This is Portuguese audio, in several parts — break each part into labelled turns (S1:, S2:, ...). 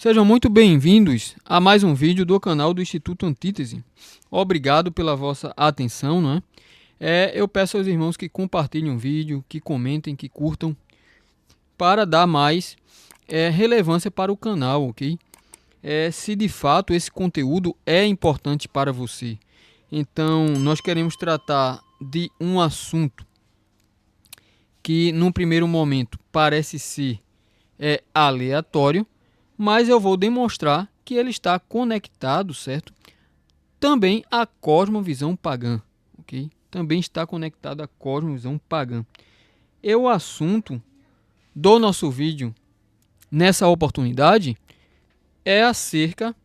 S1: Sejam muito bem-vindos a mais um vídeo do canal do Instituto Antítese. Obrigado pela vossa atenção, não é? Eu peço aos irmãos que compartilhem o vídeo, que comentem, que curtam, para dar mais relevância para o canal, ok? Se de fato esse conteúdo é importante para você. Então, nós queremos tratar de um assunto que, num primeiro momento, parece ser aleatório, mas eu vou demonstrar que ele está conectado, certo? Também à cosmovisão pagã, ok? Também está conectado à cosmovisão pagã. E o assunto do nosso vídeo, nessa oportunidade, é acerca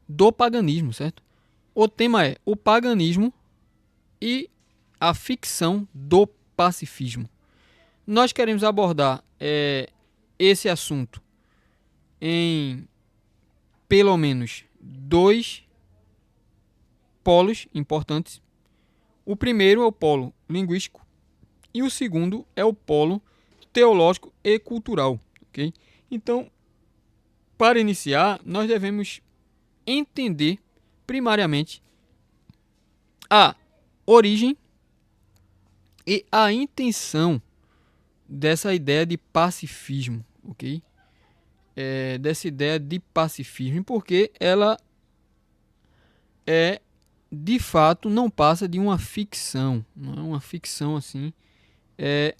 S1: do paganismo, certo? O tema é o paganismo e a ficção do pacifismo. Nós queremos abordar esse assunto em pelo menos dois polos importantes. O primeiro é o polo linguístico e o segundo é o polo teológico e cultural, ok? Então, para iniciar, nós devemos entender primariamente a origem e a intenção dessa ideia de pacifismo, ok? Dessa ideia de pacifismo, porque ela de fato não passa de uma ficção, não é uma ficção assim,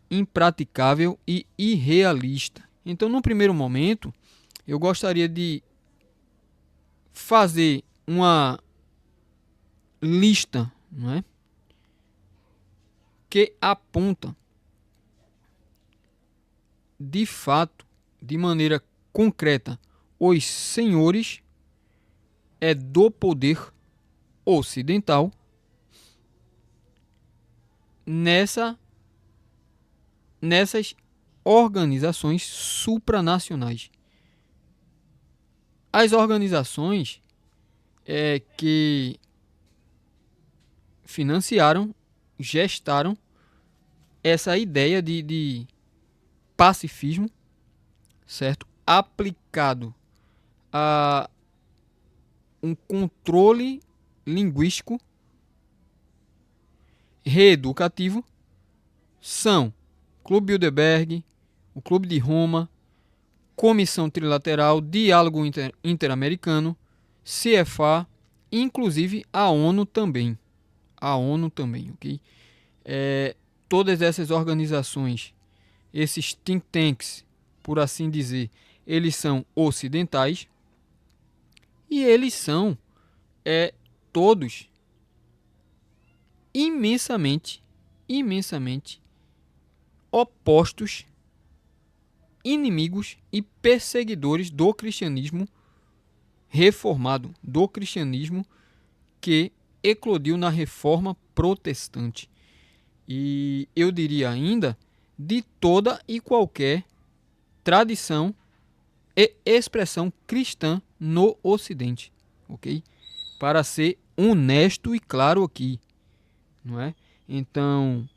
S1: impraticável e irrealista. Então, no primeiro momento, eu gostaria de fazer uma lista, não é? Que aponta de fato, de maneira concreta, os senhores do poder ocidental nessas organizações supranacionais. As organizações que financiaram, gestaram essa ideia de pacifismo, certo? Aplicado a um controle linguístico reeducativo são Clube Bilderberg, o Clube de Roma, Comissão Trilateral, Diálogo Interamericano, CFA, inclusive a ONU também. A ONU também, ok? Todas essas organizações, esses think tanks, por assim dizer, eles são ocidentais e eles são todos imensamente opostos, inimigos e perseguidores do cristianismo reformado, do cristianismo que eclodiu na Reforma Protestante. E eu diria ainda de toda e qualquer tradição e expressão cristã no Ocidente, ok? Para ser honesto e claro aqui, não é? Então,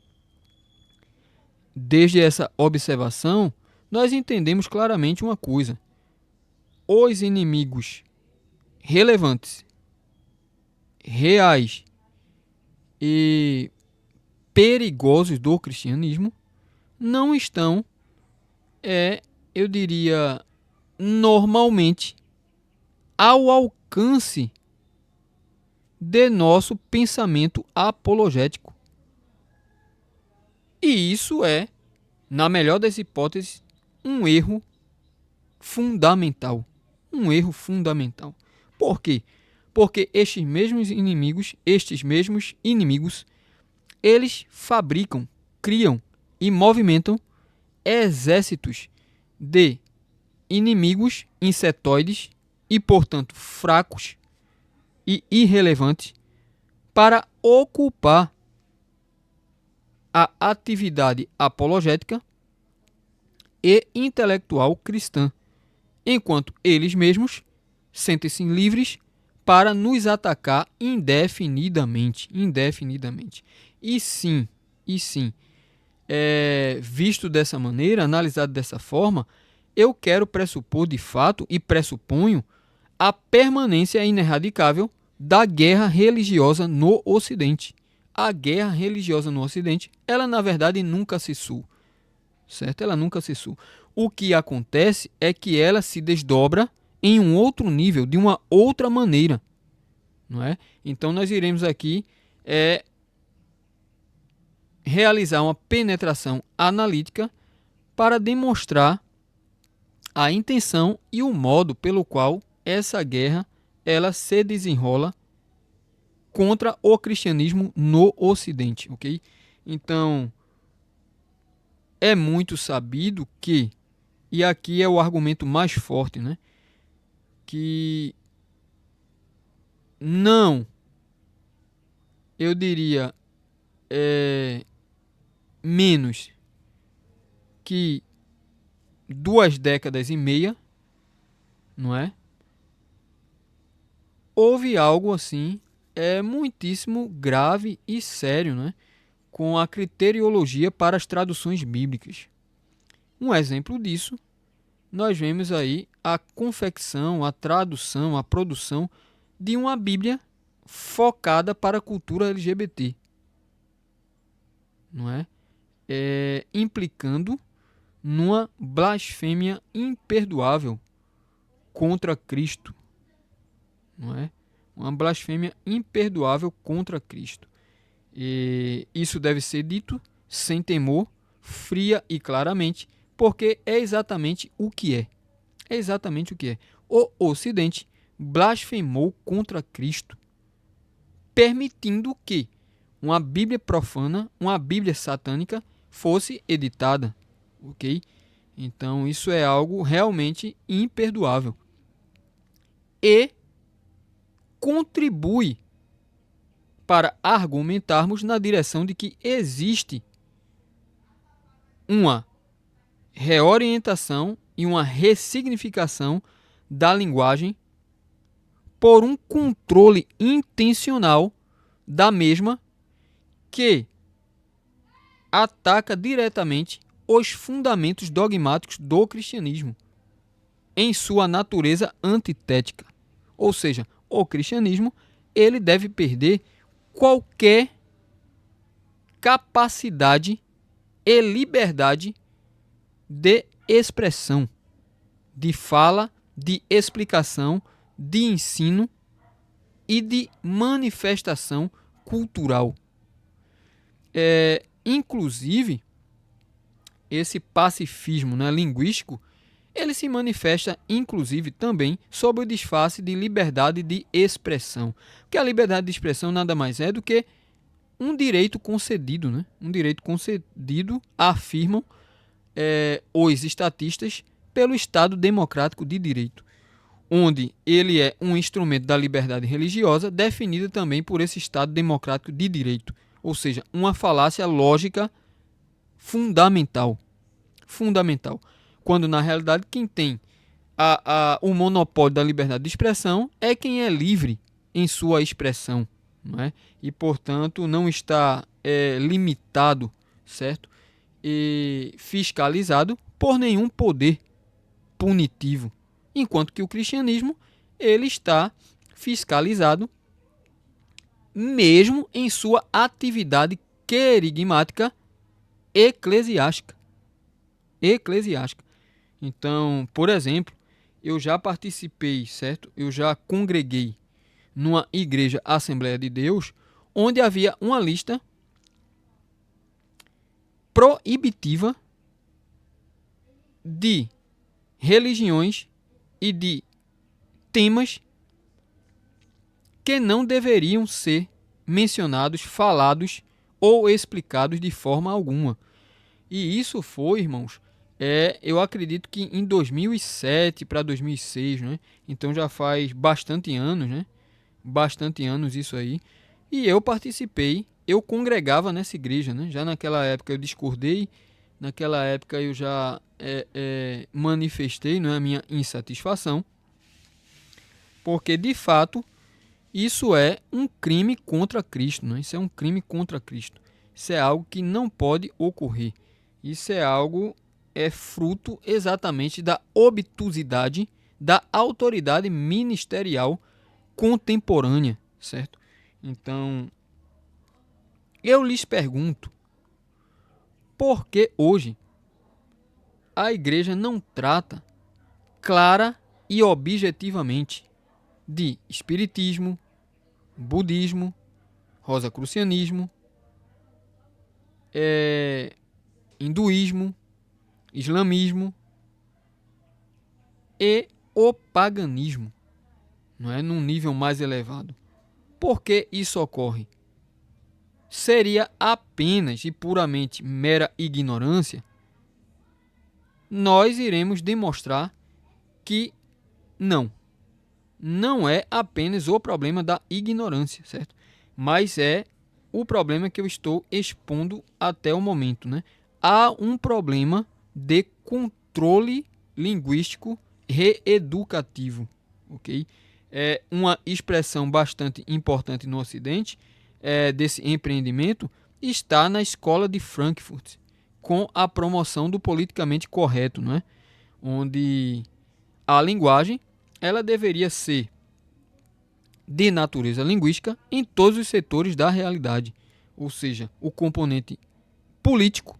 S1: desde essa observação, nós entendemos claramente uma coisa: os inimigos relevantes, reais e perigosos do cristianismo não estão, eu diria, normalmente ao alcance de nosso pensamento apologético. E isso é, na melhor das hipóteses, um erro fundamental. Um erro fundamental. Por quê? Porque estes mesmos inimigos, eles fabricam, criam e movimentam exércitos de inimigos insetoides e, portanto, fracos e irrelevantes para ocupar a atividade apologética e intelectual cristã, enquanto eles mesmos sentem-se livres para nos atacar indefinidamente. E sim, visto dessa maneira, analisado dessa forma, eu quero pressupor de fato e pressuponho a permanência inerradicável da guerra religiosa no Ocidente. A guerra religiosa no Ocidente, ela na verdade nunca cessou, certo? Ela nunca cessou. O que acontece é que ela se desdobra em um outro nível, de uma outra maneira, não é? Então nós iremos aqui realizar uma penetração analítica para demonstrar a intenção e o modo pelo qual essa guerra ela se desenrola contra o cristianismo no Ocidente, ok? Então, é muito sabido que, e aqui é o argumento mais forte, né? Que não, eu diria, menos que 2 décadas e meia, não é? Houve algo assim muitíssimo grave e sério, né? Com a criteriologia para as traduções bíblicas. Um exemplo disso, nós vemos aí a confecção, a tradução, a produção de uma Bíblia focada para a cultura LGBT, não é? Implicando numa blasfêmia imperdoável contra Cristo, não é? Uma blasfêmia imperdoável contra Cristo. E isso deve ser dito sem temor, fria e claramente, porque é exatamente o que é. É exatamente o que é. O Ocidente blasfemou contra Cristo, permitindo que uma Bíblia profana, uma Bíblia satânica, fosse editada, ok? Então isso é algo realmente imperdoável e contribui para argumentarmos na direção de que existe uma reorientação e uma ressignificação da linguagem por um controle intencional da mesma que ataca diretamente os fundamentos dogmáticos do cristianismo em sua natureza antitética. Ou seja, o cristianismo ele deve perder qualquer capacidade e liberdade de expressão, de fala, de explicação, de ensino e de manifestação cultural. Inclusive, esse pacifismo, né, linguístico, ele se manifesta, inclusive, também sob o disfarce de liberdade de expressão. Porque a liberdade de expressão nada mais é do que um direito concedido, né? Um direito concedido, afirmam os estatistas, pelo Estado Democrático de Direito, onde ele é um instrumento da liberdade religiosa, definida também por esse Estado Democrático de Direito. Ou seja, uma falácia lógica fundamental. Fundamental. Quando, na realidade, quem tem o monopólio da liberdade de expressão é quem é livre em sua expressão, não é? E, portanto, não está limitado, certo? E fiscalizado por nenhum poder punitivo. Enquanto que o cristianismo ele está fiscalizado mesmo em sua atividade querigmática eclesiástica. Então, por exemplo, eu já participei, certo? Eu já congreguei numa igreja Assembleia de Deus, onde havia uma lista proibitiva de religiões e de temas que não deveriam ser mencionados, falados ou explicados de forma alguma. E isso foi, irmãos, eu acredito que em 2007 para 2006, né? Então já faz bastante anos, né? Bastante anos isso aí. E eu participei, eu congregava nessa igreja, né? Já naquela época eu discordei, naquela época eu já manifestei, não é, a minha insatisfação, porque de fato isso é um crime contra Cristo, né? Isso é um crime contra Cristo. Isso é algo que não pode ocorrer. Isso é algo é fruto exatamente da obtusidade da autoridade ministerial contemporânea, certo? Então, eu lhes pergunto, por que hoje a igreja não trata clara e objetivamente de espiritismo, budismo, rosacrucianismo, hinduísmo, islamismo e o paganismo, não é, num nível mais elevado? Por que isso ocorre? Seria apenas e puramente mera ignorância? Nós iremos demonstrar que não é apenas o problema da ignorância, certo? Mas é o problema que eu estou expondo até o momento, né? Há um problema de controle linguístico reeducativo, ok? É uma expressão bastante importante no Ocidente desse empreendimento está na escola de Frankfurt, com a promoção do politicamente correto, não é? Onde a linguagem ela deveria ser de natureza linguística em todos os setores da realidade, ou seja, o componente político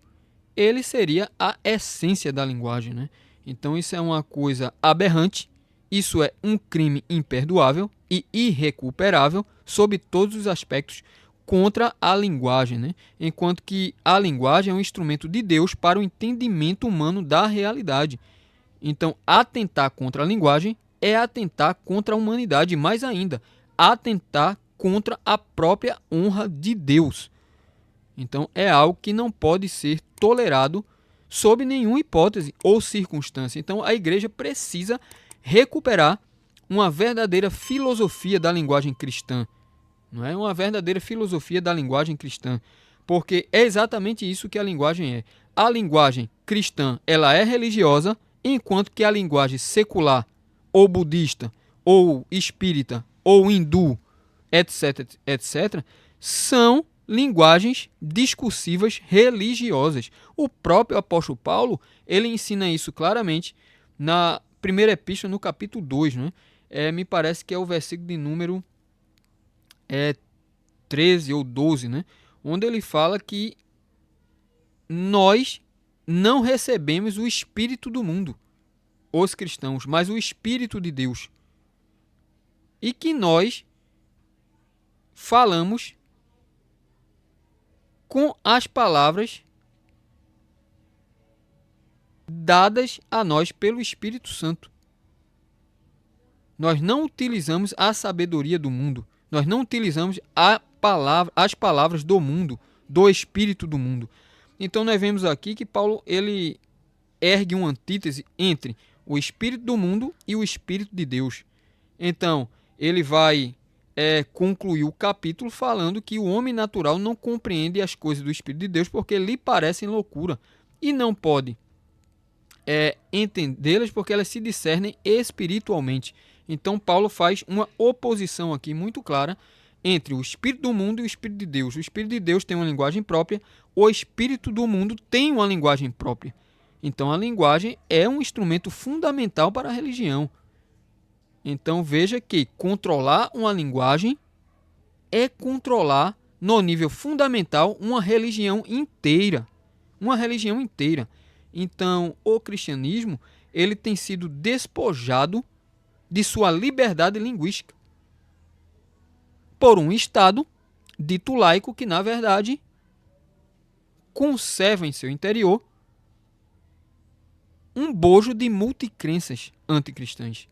S1: ele seria a essência da linguagem, né? Então isso é uma coisa aberrante, isso é um crime imperdoável e irrecuperável sob todos os aspectos contra a linguagem, né? Enquanto que a linguagem é um instrumento de Deus para o entendimento humano da realidade. Então, atentar contra a linguagem é atentar contra a humanidade, e mais ainda, atentar contra a própria honra de Deus. Então, é algo que não pode ser tolerado sob nenhuma hipótese ou circunstância. Então, a igreja precisa recuperar uma verdadeira filosofia da linguagem cristã. Não é uma verdadeira filosofia da linguagem cristã, porque é exatamente isso que a linguagem é. A linguagem cristã, ela é religiosa, enquanto que a linguagem secular, ou budista, ou espírita, ou hindu, etc., etc., são linguagens discursivas religiosas. O próprio apóstolo Paulo, ele ensina isso claramente na primeira epístola, no capítulo 2, né? Me parece que é o versículo de número 13 ou 12, né? Onde ele fala que nós não recebemos o espírito do mundo, os cristãos, mas o espírito de Deus. E que nós falamos com as palavras dadas a nós pelo Espírito Santo. Nós não utilizamos a sabedoria do mundo. Nós não utilizamos as palavras do mundo, do espírito do mundo. Então nós vemos aqui que Paulo ele ergue uma antítese entre o espírito do mundo e o espírito de Deus. Então ele vai concluir o capítulo falando que o homem natural não compreende as coisas do espírito de Deus porque lhe parecem loucura e não pode entendê-las porque elas se discernem espiritualmente. Então Paulo faz uma oposição aqui muito clara entre o espírito do mundo e o espírito de Deus. O espírito de Deus tem uma linguagem própria, o espírito do mundo tem uma linguagem própria. Então a linguagem é um instrumento fundamental para a religião. Então veja que controlar uma linguagem é controlar no nível fundamental uma religião inteira. Uma religião inteira. Então o cristianismo ele tem sido despojado de sua liberdade linguística por um Estado dito laico que, na verdade, conserva em seu interior um bojo de multicrenças anticristãs.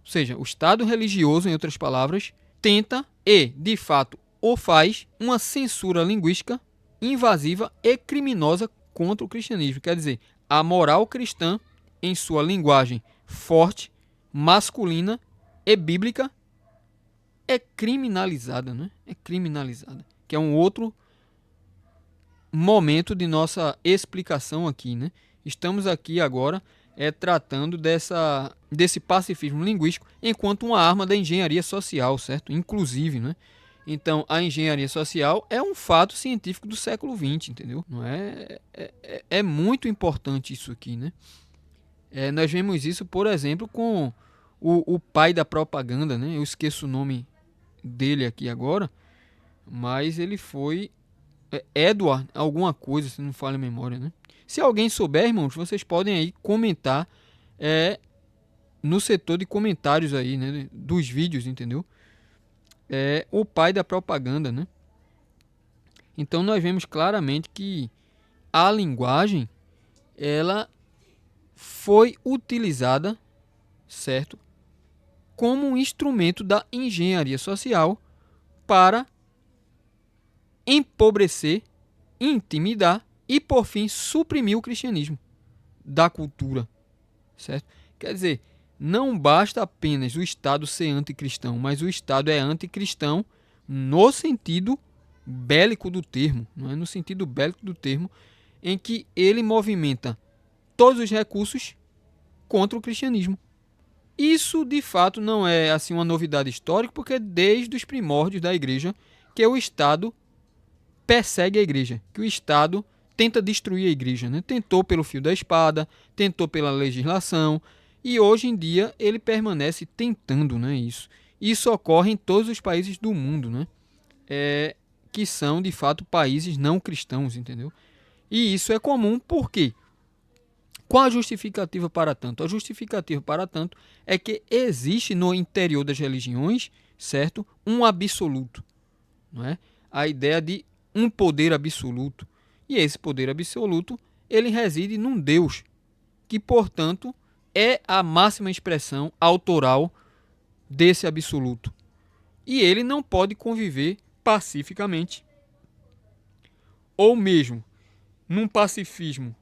S1: Ou seja, o Estado religioso, em outras palavras, tenta e, de fato, o faz uma censura linguística invasiva e criminosa contra o cristianismo. Quer dizer, a moral cristã, em sua linguagem forte, masculina e bíblica, é criminalizada, né? É criminalizada. Que é um outro momento de nossa explicação aqui, né? Estamos aqui agora tratando desse pacifismo linguístico enquanto uma arma da engenharia social, certo? Inclusive, né? Então, a engenharia social é um fato científico do século XX, entendeu? Não é muito importante isso aqui, né? Nós vemos isso, por exemplo, com o pai da propaganda, né? Eu esqueço o nome dele aqui agora, mas ele foi Edward, alguma coisa, se não falha a memória, né? Se alguém souber, irmãos, vocês podem aí comentar no setor de comentários aí, né? Dos vídeos, entendeu? O pai da propaganda, né? Então nós vemos claramente que a linguagem ela foi utilizada, certo, como um instrumento da engenharia social para empobrecer, intimidar e, por fim, suprimir o cristianismo da cultura, certo? Quer dizer, não basta apenas o Estado ser anticristão, mas o Estado é anticristão no sentido bélico do termo, não é? No sentido bélico do termo, em que ele movimenta todos os recursos contra o cristianismo. Isso, de fato, não é assim uma novidade histórica, porque desde os primórdios da igreja que o Estado persegue a igreja, que o Estado tenta destruir a igreja, né? Tentou pelo fio da espada, tentou pela legislação, e hoje em dia ele permanece tentando, né, isso. Isso ocorre em todos os países do mundo, né? Que são, de fato, países não cristãos, entendeu? E isso é comum porque qual a justificativa para tanto? A justificativa para tanto é que existe no interior das religiões, certo, um absoluto, não é? A ideia de um poder absoluto. E esse poder absoluto, ele reside num Deus, que, portanto, é a máxima expressão autoral desse absoluto. E ele não pode conviver pacificamente, ou mesmo num pacifismo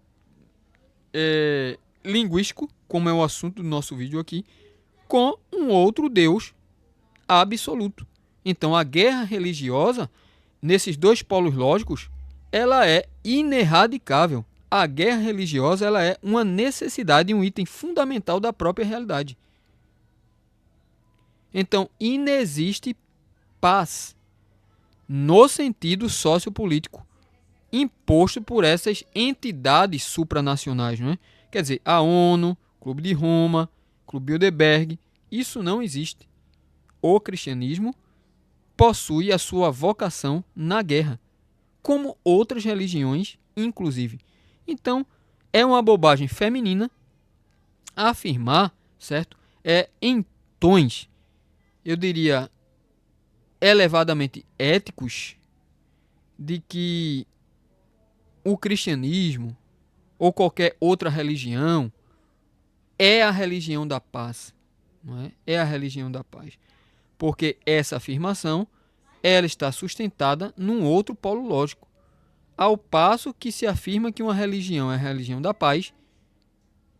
S1: linguístico, como é o assunto do nosso vídeo aqui, com um outro Deus absoluto. Então, a guerra religiosa, nesses dois polos lógicos, ela é ineradicável. A guerra religiosa ela é uma necessidade e um item fundamental da própria realidade. Então, inexiste paz no sentido sociopolítico imposto por essas entidades supranacionais, não é? Quer dizer, a ONU, Clube de Roma, Clube Bilderberg, isso não existe. O cristianismo possui a sua vocação na guerra, como outras religiões, inclusive. Então, é uma bobagem feminina afirmar, certo? Em tons, eu diria, elevadamente éticos, de que o cristianismo ou qualquer outra religião é a religião da paz, não é? É a religião da paz. Porque essa afirmação ela está sustentada num outro polo lógico. Ao passo que se afirma que uma religião é a religião da paz,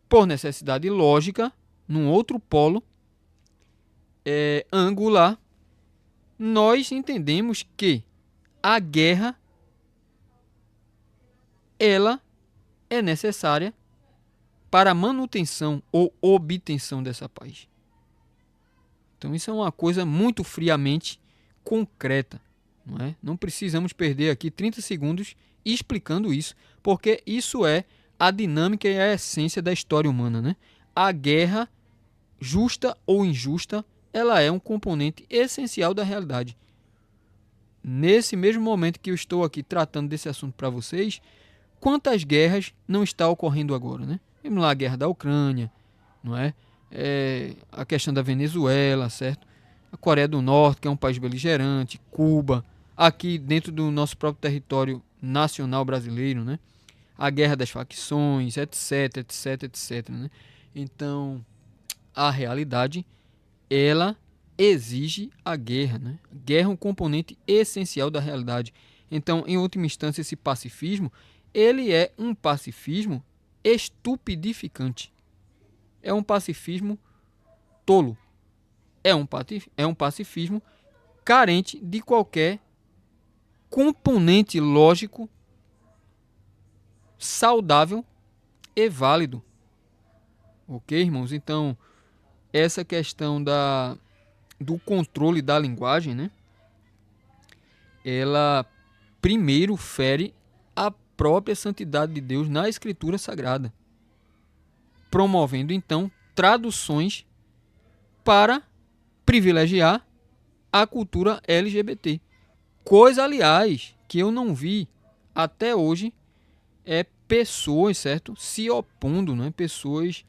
S1: por necessidade lógica, num outro polo angular, nós entendemos que a guerra ela é necessária para a manutenção ou obtenção dessa paz. Então isso é uma coisa muito friamente concreta, não é? Não precisamos perder aqui 30 segundos explicando isso, porque isso é a dinâmica e a essência da história humana, né? A guerra, justa ou injusta, ela é um componente essencial da realidade. Nesse mesmo momento que eu estou aqui tratando desse assunto para vocês, quantas guerras não está ocorrendo agora, né? Vamos lá, a guerra da Ucrânia, não é? A questão da Venezuela, certo? A Coreia do Norte, que é um país beligerante, Cuba, aqui dentro do nosso próprio território nacional brasileiro, né? A guerra das facções, etc, etc, etc, né? Então, a realidade, ela exige a guerra, né? A guerra é um componente essencial da realidade. Então, em última instância, esse pacifismo, ele é um pacifismo estupidificante. É um pacifismo tolo. É um pacifismo carente de qualquer componente lógico saudável e válido. Ok, irmãos? Então, essa questão do controle da linguagem, né? ela primeiro fere a própria santidade de Deus na Escritura Sagrada, promovendo então traduções para privilegiar a cultura LGBT. Coisa, aliás, que eu não vi até hoje pessoas, certo, se opondo, né? Pessoas,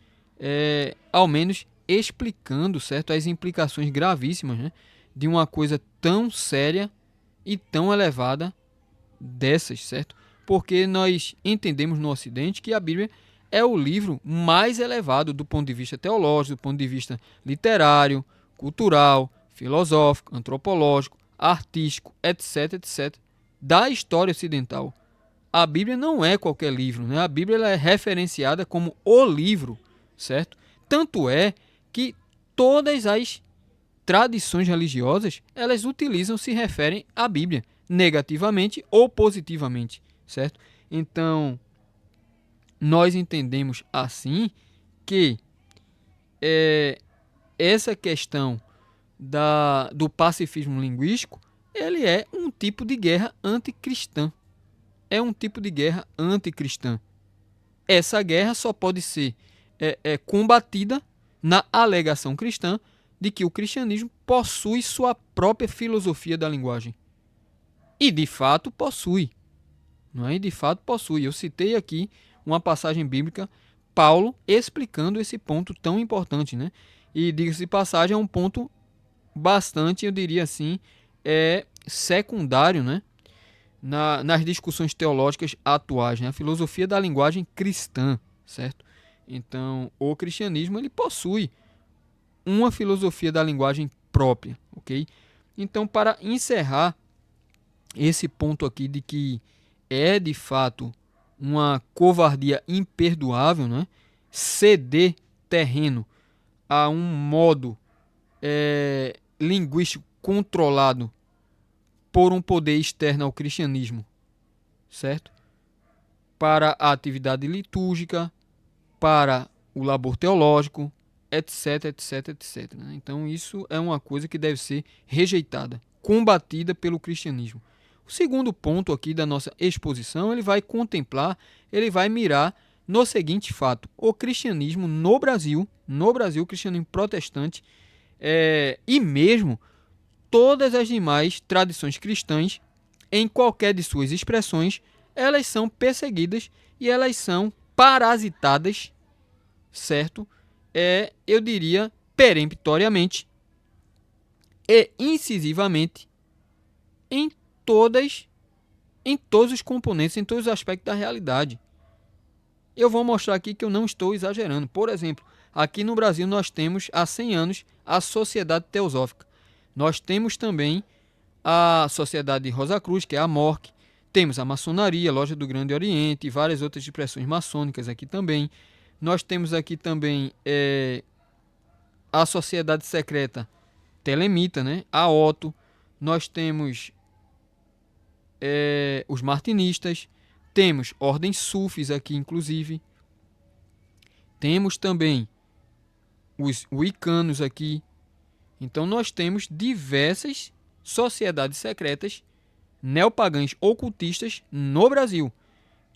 S1: ao menos explicando, certo, as implicações gravíssimas, né, de uma coisa tão séria e tão elevada dessas, certo? Porque nós entendemos no Ocidente que a Bíblia é o livro mais elevado do ponto de vista teológico, do ponto de vista literário, cultural, filosófico, antropológico, artístico, etc, etc, da história ocidental. A Bíblia não é qualquer livro, né? A Bíblia ela é referenciada como o livro, certo? Tanto é que todas as tradições religiosas, elas utilizam, se referem à Bíblia, negativamente ou positivamente, certo? Então, nós entendemos assim que essa questão do pacifismo linguístico, ele é um tipo de guerra anticristã. É um tipo de guerra anticristã. Essa guerra só pode ser combatida na alegação cristã de que o cristianismo possui sua própria filosofia da linguagem. E de fato possui. Não é? E de fato possui. Eu citei aqui uma passagem bíblica, Paulo explicando esse ponto tão importante, né? E, diga-se de passagem, é um ponto bastante, eu diria assim, secundário, né? Nas discussões teológicas atuais, né? A filosofia da linguagem cristã, certo? Então, o cristianismo ele possui uma filosofia da linguagem própria, ok? Então, para encerrar esse ponto aqui de que é de fato uma covardia imperdoável, né? Ceder terreno a um modo linguístico controlado por um poder externo ao cristianismo, certo? Para a atividade litúrgica, para o labor teológico, etc, etc, etc. Né? Então isso é uma coisa que deve ser rejeitada, combatida pelo cristianismo. O segundo ponto aqui da nossa exposição, ele vai contemplar, ele vai mirar no seguinte fato: o cristianismo no Brasil, o cristianismo protestante, e mesmo todas as demais tradições cristãs, em qualquer de suas expressões, elas são perseguidas e elas são parasitadas, certo? Eu diria peremptoriamente e incisivamente em todos os componentes, em todos os aspectos da realidade. Eu vou mostrar aqui que eu não estou exagerando. Por exemplo, aqui no Brasil nós temos há 100 anos a Sociedade Teosófica. Nós temos também a Sociedade Rosa Cruz, que é a MORC. Temos a maçonaria, a Loja do Grande Oriente e várias outras expressões maçônicas aqui também. Nós temos aqui também a Sociedade Secreta Telemita, né? A Otto. Nós temos os martinistas. Temos ordens sufis aqui, inclusive. Temos também os wiccanos aqui. Então, nós temos diversas sociedades secretas neopagãs ocultistas no Brasil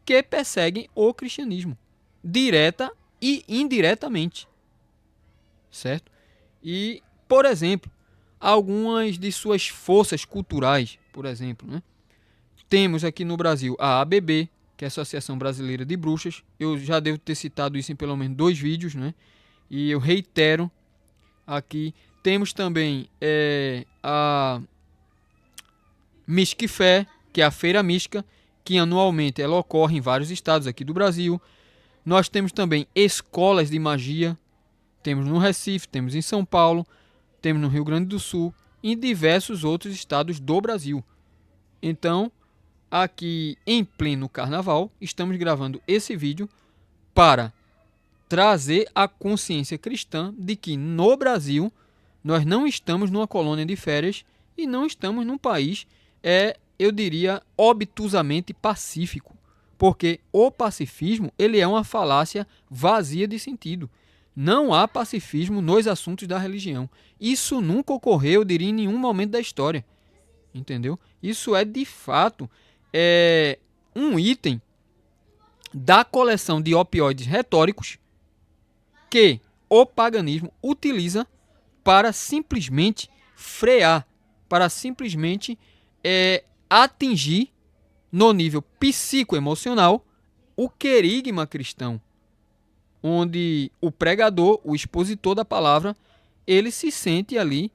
S1: que perseguem o cristianismo, direta e indiretamente, certo? E, por exemplo, algumas de suas forças culturais, por exemplo, né? Temos aqui no Brasil a ABB, que é a Associação Brasileira de Bruxas. Eu já devo ter citado isso em pelo menos 2 vídeos, né? E eu reitero aqui. Temos também a Mística e Fé, que é a Feira Mística, que anualmente ela ocorre em vários estados aqui do Brasil. Nós temos também escolas de magia. Temos no Recife, temos em São Paulo, temos no Rio Grande do Sul e em diversos outros estados do Brasil. Então, aqui em pleno carnaval, estamos gravando esse vídeo para trazer a consciência cristã de que no Brasil nós não estamos numa colônia de férias e não estamos num país, eu diria, obtusamente pacífico. Porque o pacifismo ele é uma falácia vazia de sentido. Não há pacifismo nos assuntos da religião. Isso nunca ocorreu, eu diria, em nenhum momento da história. entendeu? Isso é, de fato, um item da coleção de opioides retóricos que o paganismo utiliza para simplesmente frear, para simplesmente atingir no nível psicoemocional o querigma cristão, onde o pregador, o expositor da palavra, ele se sente ali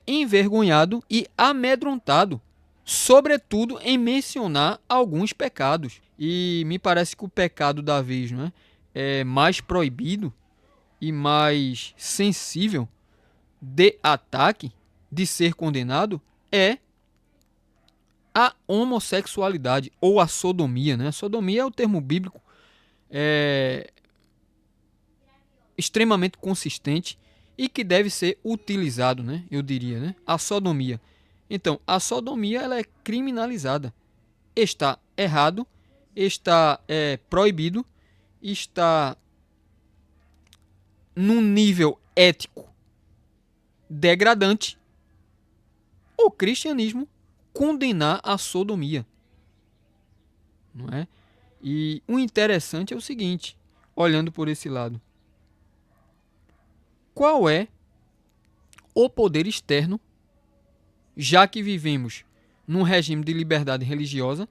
S1: envergonhado e amedrontado, sobretudo em mencionar alguns pecados. E me parece que o pecado da vez, não é mais proibido e mais sensível de ataque, de ser condenado, é a homossexualidade ou a sodomia, né? A sodomia é o termo bíblico extremamente consistente e que deve ser utilizado, né? Eu diria, né? A sodomia. Então, a sodomia ela é criminalizada. Está errado, está proibido, está num nível ético degradante. O cristianismo condenar a sodomia, não é? E o interessante é o seguinte, olhando por esse lado, qual é o poder externo, já que vivemos num regime de liberdade religiosa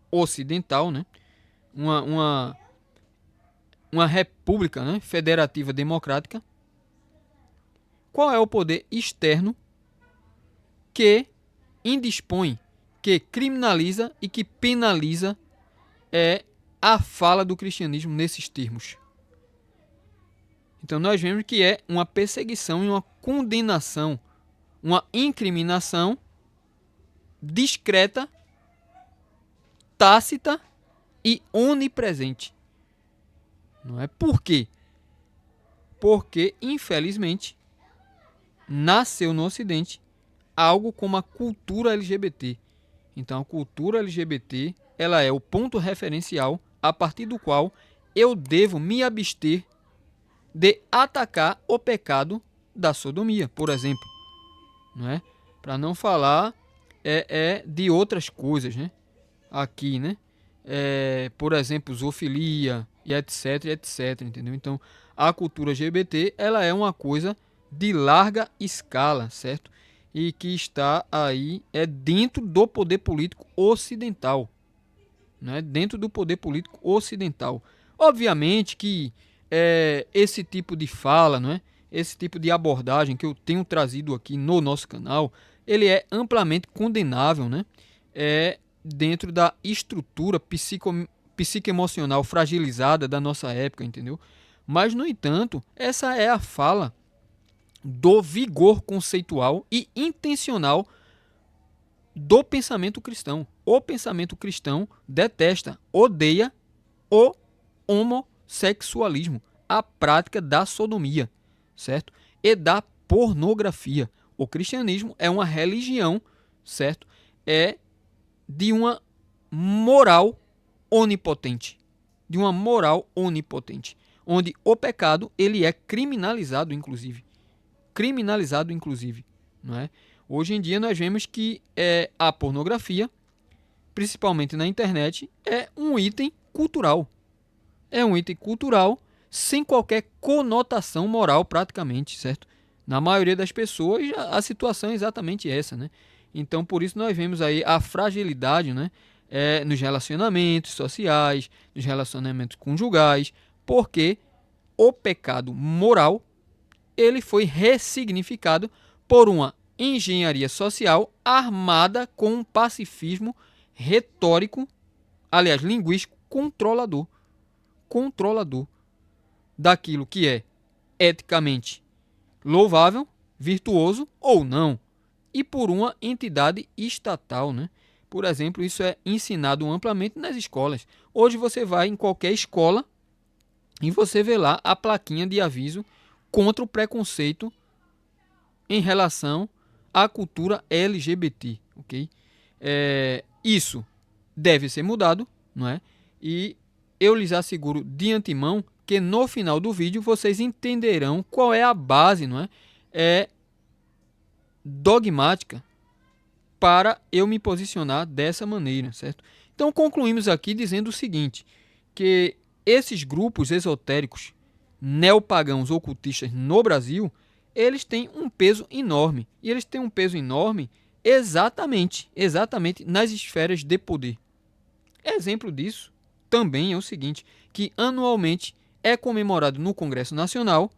S1: ocidental, né? Uma república, né? Federativa democrática. Qual é o poder externo que indispõe, que criminaliza e que penaliza a fala do cristianismo nesses termos? Então nós vemos que é uma perseguição e uma condenação, uma incriminação discreta, tácita e onipresente. Não é? Por quê? Porque, infelizmente, nasceu no Ocidente algo como a cultura LGBT. Então a cultura LGBT ela é o ponto referencial a partir do qual eu devo me abster de atacar o pecado da sodomia, por exemplo, não é? Para não falar de outras coisas, né? Aqui, né? Por exemplo, zoofilia e etc, etc, entendeu? Então, a cultura LGBT, ela é uma coisa de larga escala, certo? E que está aí dentro do poder político ocidental, né? Dentro do poder político ocidental. Obviamente que esse tipo de fala, não é? Esse tipo de abordagem que eu tenho trazido aqui no nosso canal, ele é amplamente condenável, né? Dentro da estrutura psicoemocional fragilizada da nossa época, entendeu? Mas, no entanto, essa é a fala do vigor conceitual e intencional do pensamento cristão. O pensamento cristão detesta, odeia o homossexualismo, a prática da sodomia, certo? E da pornografia. O cristianismo é uma religião, certo? É de uma moral onipotente, de uma moral onipotente, onde o pecado ele é criminalizado, inclusive, não é? Hoje em dia nós vemos que a pornografia, principalmente na internet, é um item cultural. É um item cultural sem qualquer conotação moral praticamente, certo? Na maioria das pessoas a situação é exatamente essa, né? Então por isso nós vemos aí a fragilidade, né? Nos relacionamentos sociais, nos relacionamentos conjugais, porque o pecado moral ele foi ressignificado por uma engenharia social armada com um pacifismo retórico, aliás, linguístico, controlador daquilo que é eticamente louvável, virtuoso ou não, e por uma entidade estatal, né? Por exemplo, isso é ensinado amplamente nas escolas. Hoje você vai em qualquer escola e você vê lá a plaquinha de aviso contra o preconceito em relação à cultura LGBT, ok? Isso deve ser mudado, não é? E eu lhes asseguro de antemão que no final do vídeo vocês entenderão qual é a base, não é? Dogmática para eu me posicionar dessa maneira, certo? Então concluímos aqui dizendo o seguinte, que esses grupos esotéricos, neopagãos ocultistas no Brasil, eles têm um peso enorme. E eles têm um peso enorme exatamente nas esferas de poder. Exemplo disso também é o seguinte, que anualmente é comemorado no Congresso Nacional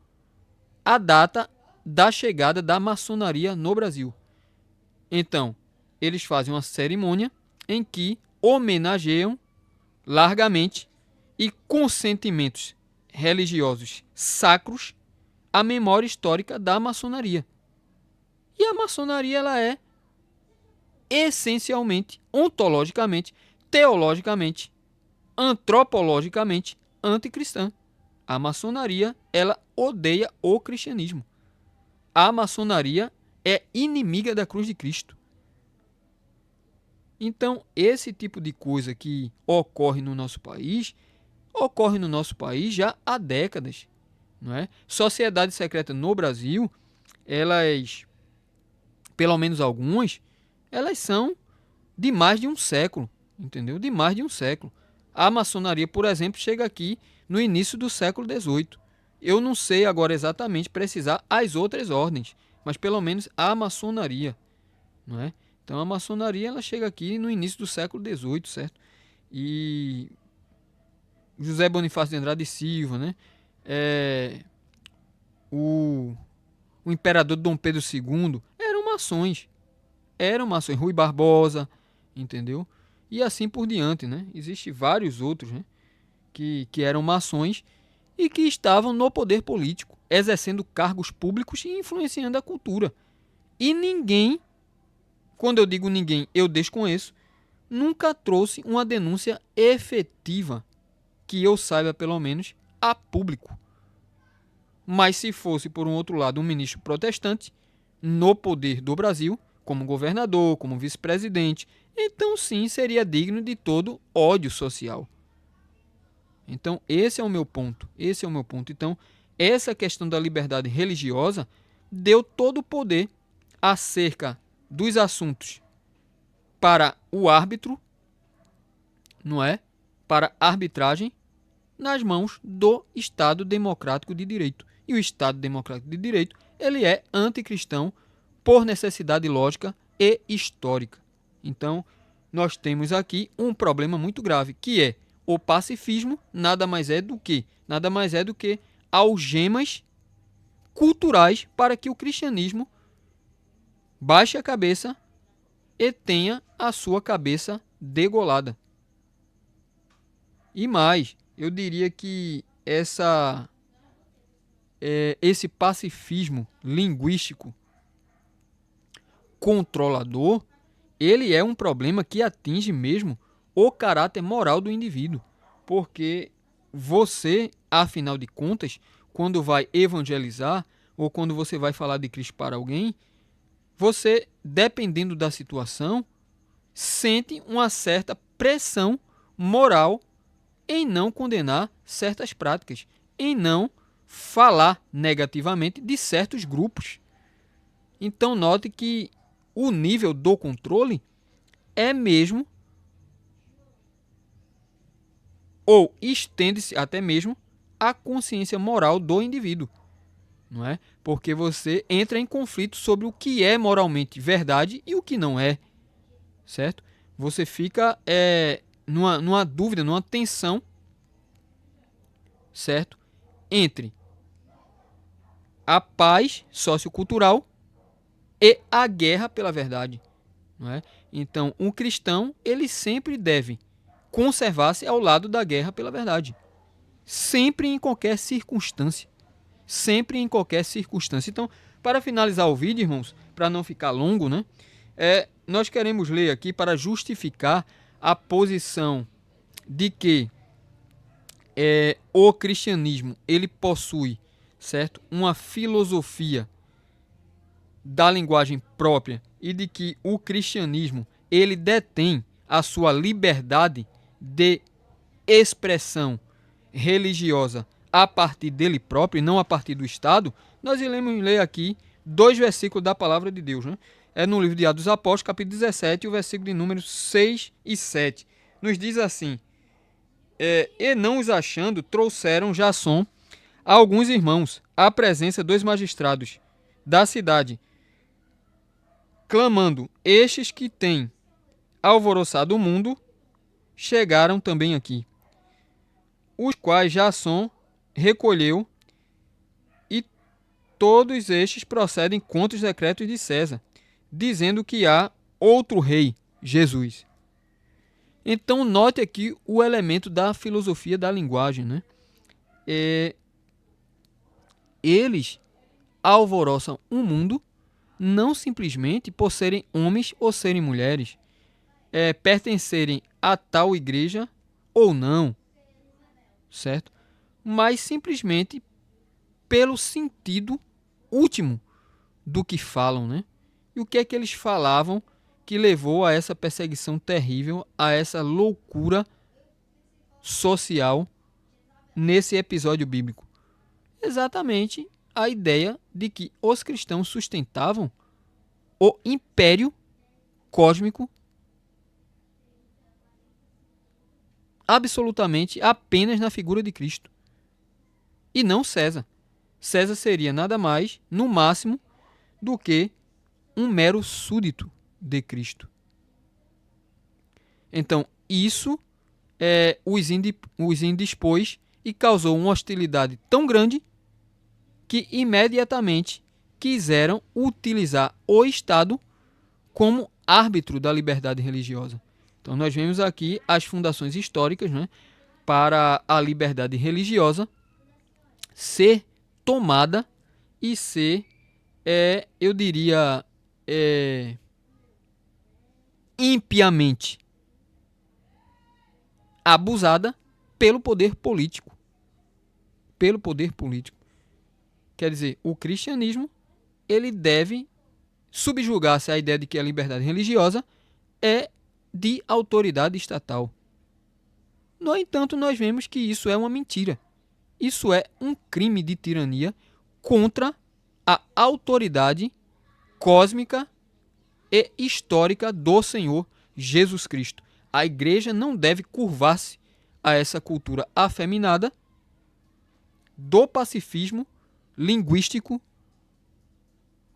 S1: a data da chegada da maçonaria no Brasil. Então, eles fazem uma cerimônia em que homenageiam largamente e com sentimentos religiosos sacros a memória histórica da maçonaria. E a maçonaria ela é essencialmente, ontologicamente, teologicamente, antropologicamente anticristã. A maçonaria ela odeia o cristianismo. A maçonaria é inimiga da cruz de Cristo. Então, esse tipo de coisa que ocorre no nosso país já há décadas, não é? Sociedade secreta no Brasil, elas, pelo menos algumas, elas são de mais de um século, entendeu? De mais de um século. A maçonaria, por exemplo, chega aqui no início do século XVIII. Eu não sei agora exatamente precisar as outras ordens, mas pelo menos a maçonaria, não é? Então a maçonaria ela chega aqui no início do século XVIII, certo? E José Bonifácio de Andrade e Silva, né? O imperador Dom Pedro II eram maçons. Rui Barbosa, entendeu? E assim por diante, né? Existem vários outros, né? Que eram maçons e que estavam no poder político, exercendo cargos públicos e influenciando a cultura. E ninguém, quando eu digo ninguém, eu desconheço, nunca trouxe uma denúncia efetiva, que eu saiba pelo menos, a público. Mas se fosse, por um outro lado, um ministro protestante, no poder do Brasil, como governador, como vice-presidente, então sim seria digno de todo ódio social. Então esse é o meu ponto. Então essa questão da liberdade religiosa deu todo o poder acerca dos assuntos para o árbitro, não é? Para a arbitragem nas mãos do Estado Democrático de Direito. E o Estado Democrático de Direito, ele é anticristão por necessidade lógica e histórica. Então, nós temos aqui um problema muito grave, que é o pacifismo nada mais é do que algemas culturais para que o cristianismo baixe a cabeça e tenha a sua cabeça degolada. E mais, eu diria que esse pacifismo linguístico controlador, ele é um problema que atinge mesmo o caráter moral do indivíduo. Porque você, afinal de contas, quando vai evangelizar ou quando você vai falar de Cristo para alguém, você, dependendo da situação, sente uma certa pressão moral em não condenar certas práticas, em não falar negativamente de certos grupos. Então note que o nível do controle é mesmo, ou estende-se até mesmo, à consciência moral do indivíduo, não é? Porque você entra em conflito sobre o que é moralmente verdade e o que não é, certo? Você fica numa dúvida, numa tensão, certo? Entre a paz sociocultural e a guerra pela verdade, não é? Então, um cristão, ele sempre deve conservar-se ao lado da guerra pela verdade. Sempre em qualquer circunstância. Sempre em qualquer circunstância. Então, para finalizar o vídeo, irmãos, para não ficar longo, né? Nós queremos ler aqui para justificar a posição de que o cristianismo, ele possui, certo? Uma filosofia da linguagem própria e de que o cristianismo, ele detém a sua liberdade de expressão religiosa a partir dele próprio e não a partir do Estado. Nós iremos ler aqui 2 versículos da palavra de Deus, né? É no livro de Atos dos Apóstolos, capítulo 17, o versículo de números 6 e 7. Nos diz assim: e não os achando, trouxeram Jasson a alguns irmãos, à presença dos magistrados da cidade, clamando: estes que têm alvoroçado o mundo, chegaram também aqui. Os quais Jasson recolheu, e todos estes procedem contra os decretos de César, dizendo que há outro rei, Jesus. Então, note aqui o elemento da filosofia da linguagem, né? Eles alvoroçam o mundo não simplesmente por serem homens ou serem mulheres, pertencerem a tal igreja ou não, certo? Mas simplesmente pelo sentido último do que falam, né? E o que é que eles falavam que levou a essa perseguição terrível, a essa loucura social nesse episódio bíblico? Exatamente a ideia de que os cristãos sustentavam o império cósmico absolutamente apenas na figura de Cristo e não César. César seria nada mais, no máximo, do que um mero súdito de Cristo. Então, isso os indispôs e causou uma hostilidade tão grande que imediatamente quiseram utilizar o Estado como árbitro da liberdade religiosa. Então, nós vemos aqui as fundações históricas, né, para a liberdade religiosa ser tomada e ser, eu diria, impiamente abusada pelo poder político. Pelo poder político. Quer dizer, o cristianismo ele deve subjugar-se à ideia de que a liberdade religiosa é de autoridade estatal. No entanto, nós vemos que isso é uma mentira. Isso é um crime de tirania contra a autoridade cósmica e histórica do Senhor Jesus Cristo. A igreja não deve curvar-se a essa cultura afeminada do pacifismo linguístico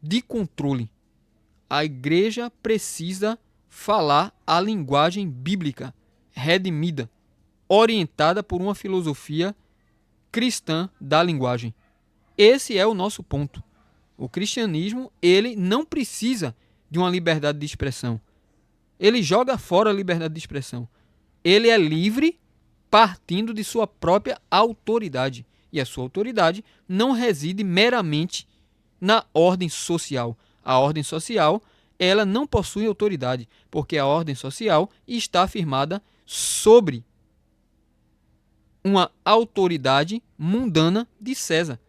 S1: de controle. A igreja precisa falar a linguagem bíblica, redimida, orientada por uma filosofia cristã da linguagem. Esse é o nosso ponto. O cristianismo, ele não precisa de uma liberdade de expressão. Ele joga fora a liberdade de expressão. Ele é livre partindo de sua própria autoridade. E a sua autoridade não reside meramente na ordem social. A ordem social, ela não possui autoridade, porque a ordem social está firmada sobre uma autoridade mundana de César.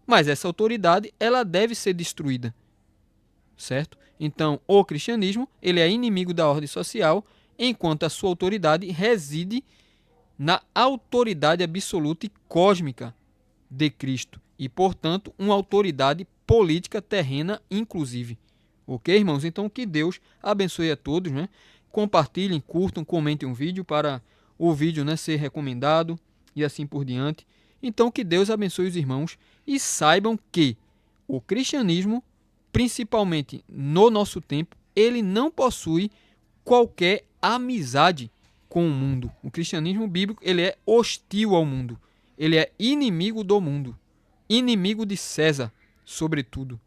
S1: Mas essa autoridade, ela deve ser destruída. Certo? Então, o cristianismo, ele é inimigo da ordem social, enquanto a sua autoridade reside na autoridade absoluta e cósmica de Cristo. E, portanto, uma autoridade política terrena, inclusive. Ok, irmãos? Então, que Deus abençoe a todos, né? Compartilhem, curtam, comentem um vídeo para o vídeo, né, ser recomendado e assim por diante. Então, que Deus abençoe os irmãos e saibam que o cristianismo, principalmente no nosso tempo, ele não possui qualquer amizade com o mundo. O cristianismo bíblico, ele é hostil ao mundo. Ele é inimigo do mundo. Inimigo de César, sobretudo.